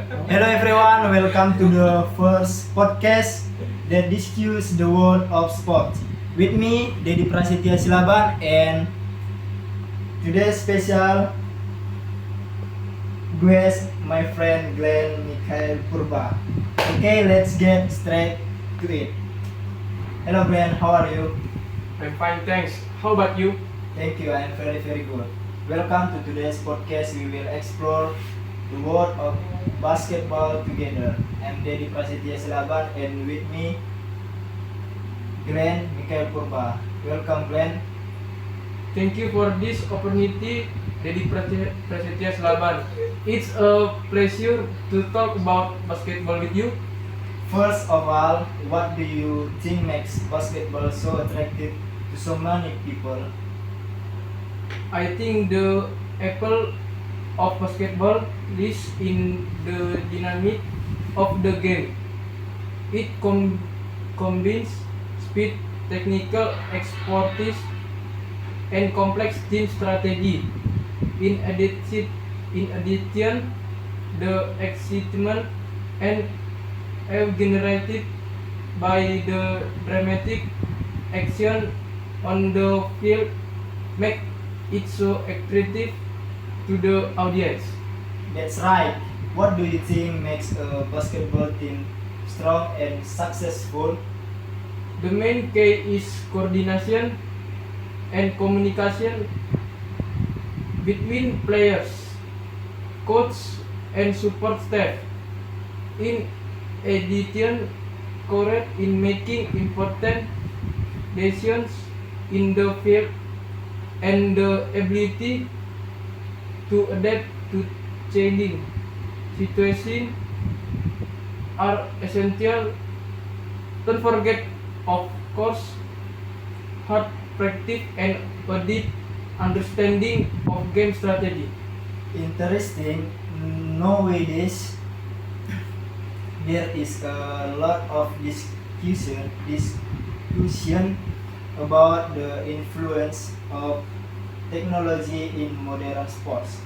Hello everyone, welcome to the first podcast that discusses the world of sports. With me, Dedi Prasetya Silaban, and today's special guest, my friend Glenn Mikhail Purba. Okay, let's get straight to it. Hello Glenn, how are you? I'm fine, thanks. How about you? Thank you, I am very good. Welcome to today's podcast. We will explore the world of basketball together. I'm Dedi Prasetya Silaban, and with me, Glenn Mikhail Purba. Welcome, Glenn. Thank you for this opportunity, Dedi Prasetya Slaban. It's a pleasure to talk about basketball with you. First of all, what do you think makes basketball so attractive to so many people? I think the appeal of basketball lies in the dynamic of the game. It combines speed, technical expertise, and complex team strategy. In addition, the excitement and generated by the dramatic action on the field make it so attractive to the audience. That's right. What do you think makes a basketball team strong and successful? The main key is coordination and communication between players, coach, and support staff. In addition, courage in making important decisions in the field and the ability to adapt to changing situations are essential. Don't forget, of course, hard practice and a deep understanding of game strategy. Interesting. Nowadays, there is a lot of discussion about the influence of technology in modern sports.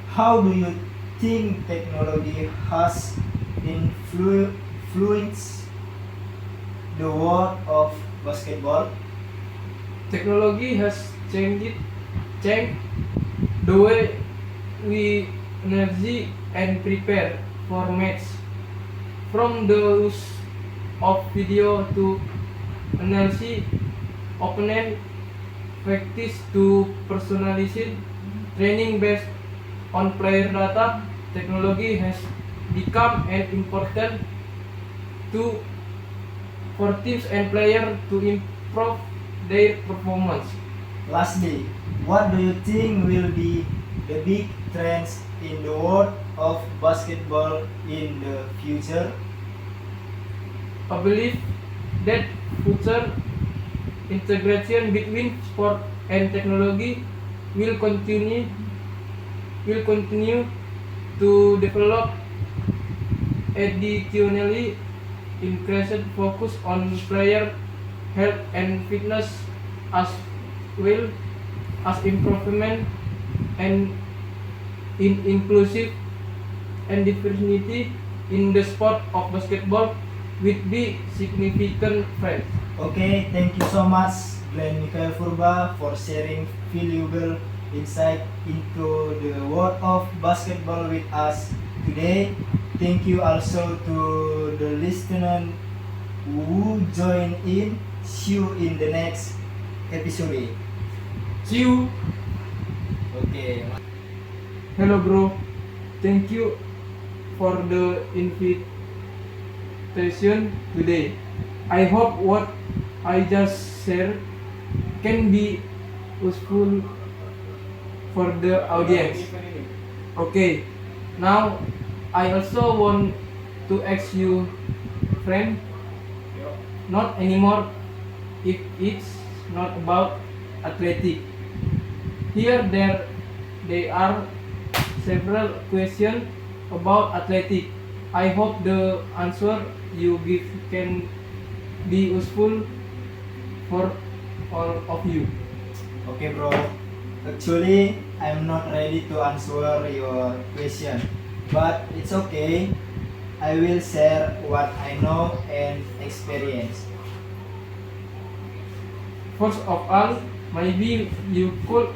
How do you think technology has influenced the world of basketball? Technology has changed the way we energy and prepare for match. From the use of video to analysis opponent practice to personalized training based on player data, technology has become an important tool for teams and players to improve their performance. Lastly, what do you think will be the big trends in the world of basketball in the future? I believe that future integration between sport and technology will continue to develop. Additionally, increased focus on player health and fitness, as well as improvement and in inclusive and diversity in the sport of basketball will be significant trends. Okay, thank you so much, Glenn Mikhail Purba, for sharing valuable insight into the world of basketball with us today. Thank you also to the listener who joined in. See you in the next episode. See you. Okay. Hello, bro. Thank you for the invitation today. I hope what I just shared can be useful for the audience. Okay. Now, I also want to ask you, friend, not anymore if it's not about athletic. Here there are several questions about athletic. I hope the answer you give can be useful for all of you. Okay, bro. Actually, I'm not ready to answer your question, but it's okay. I will share what I know and experience. First of all, maybe you could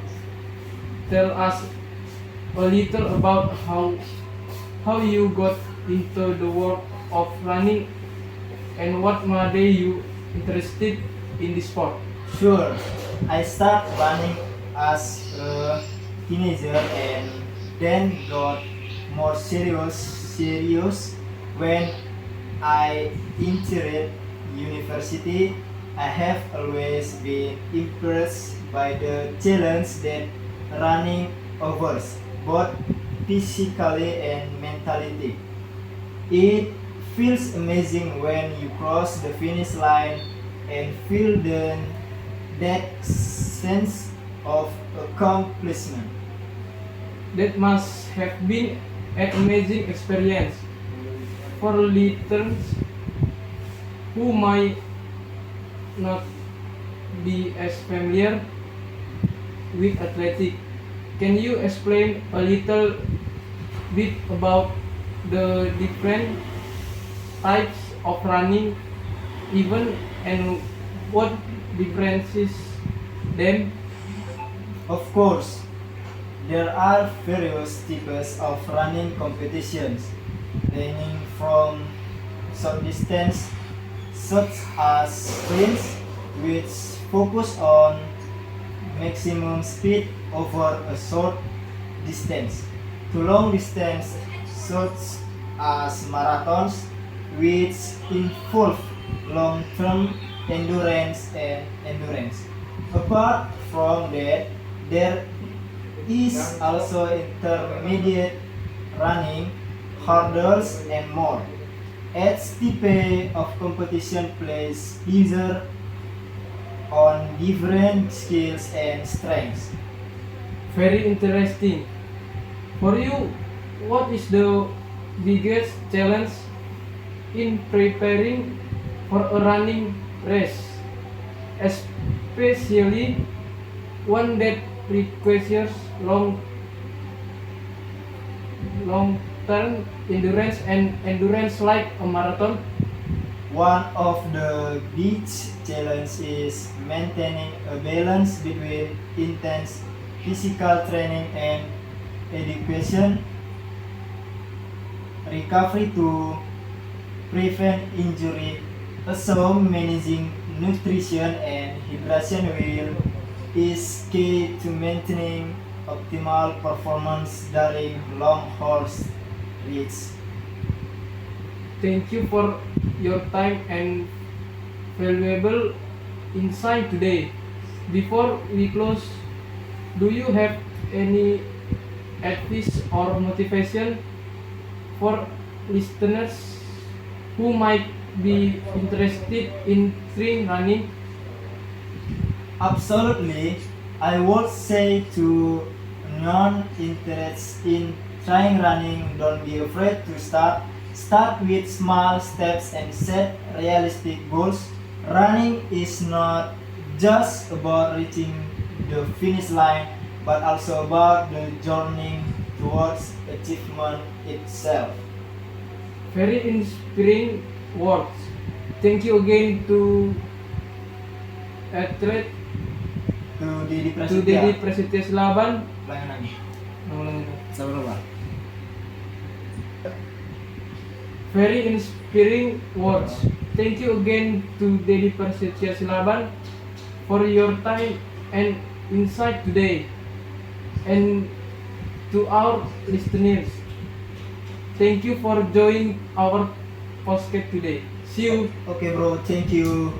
tell us a little about how you got into the world of running and what made you interested in this sport. Sure, I started running as a teenager and then got more serious when I entered university. I have always been impressed by the challenge that running offers, both physically and mentally. It feels amazing when you cross the finish line and feel that sense of accomplishment. That must have been an amazing experience for listeners who might not be as familiar with athletics. Can you explain a little bit about the different types of running even and what differences them? Of course, there are various types of running competitions, ranging from short distance, such as sprints, which focus on maximum speed over a short distance, to long distance, such as marathons, which involve long-term endurance. Apart from that, there is also intermediate running, hurdles, and more. Each type of competition plays either on different skills and strengths. Very interesting. For you, what is the biggest challenge in preparing for a running race, especially one that requires long-term endurance like a marathon? One of the big challenges is maintaining a balance between intense physical training and education recovery to prevent injury. Also, managing nutrition and hydration will is key to maintaining optimal performance during long horse races. Thank you for your time and valuable insight today. Before we close, do you have any advice or motivation for listeners who might be interested in trail running? Absolutely, I would say to non-interested in trying running, don't be afraid to start. Start with small steps and set realistic goals. Running is not just about reaching the finish line, but also about the journey towards achievement itself. Very inspiring words. Thank you again to athlete To Didi to Dedi Prasetya. Prasetya Silaban. Ulangan lagi. Ulangi. Sabar. Very inspiring words. Thank you again to Dedi Prasetya Silaban for your time and insight today, and to our listeners. Thank you for joining our podcast today. See you. Oke bro, thank you.